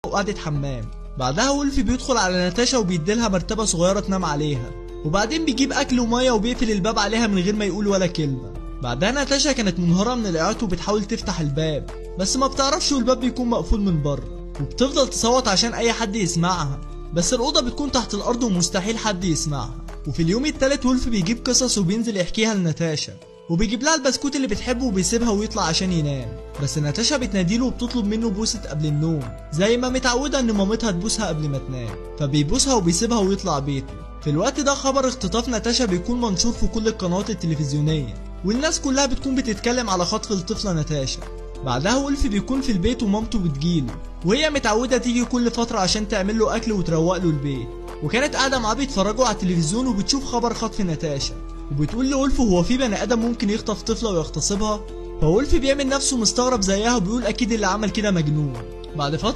وقعدة حمام. بعدها وولف بيدخل على ناتاشا وبيديلها مرتبة صغيرة تنام عليها، وبعدين بيجيب اكل وميه وبيقفل الباب عليها من غير ما يقول ولا كلمة. بعدها ناتاشا كانت منهارة من العياط وبتحاول تفتح الباب بس ما بتعرفش والباب بيكون مقفول من بره، وبتفضل تصوت عشان اي حد يسمعها، بس الأوضة بتكون تحت الأرض ومستحيل حد يسمعها. وفي اليوم التالت وولف بيجيب قصص وبينزل يحكيها لناتاشا، وبيجيب لها البسكوت اللي بتحبه وبيسيبها ويطلع عشان ينام، بس ناتاشا بتناديله وبتطلب منه بوسة قبل النوم زي ما متعودة ان مامتها تبوسها قبل ما تنام، فبيبوسها وبيسيبها ويطلع بيته. في الوقت ده خبر اختطاف ناتاشا بيكون منشور في كل القنوات التلفزيونية، والناس كلها بتكون بتتكلم على خطف الطفلة ناتاشا. بعدها وولف بيكون في البيت ومامته بتجيله، وهي متعودة تيجي كل فترة عشان تعمل له أكل وتروق له البيت، وكانت قاعدة معاه بيتفرجوا على التلفزيون وبتشوف خبر خطف ناتاشا، وبتقول لولف هو في بني آدم ممكن يخطف طفلة ويغتصبها؟ فولف بيعمل نفسه مستغرب زيها وبيقول أكيد اللي عمل كده مجنون. بعد فترة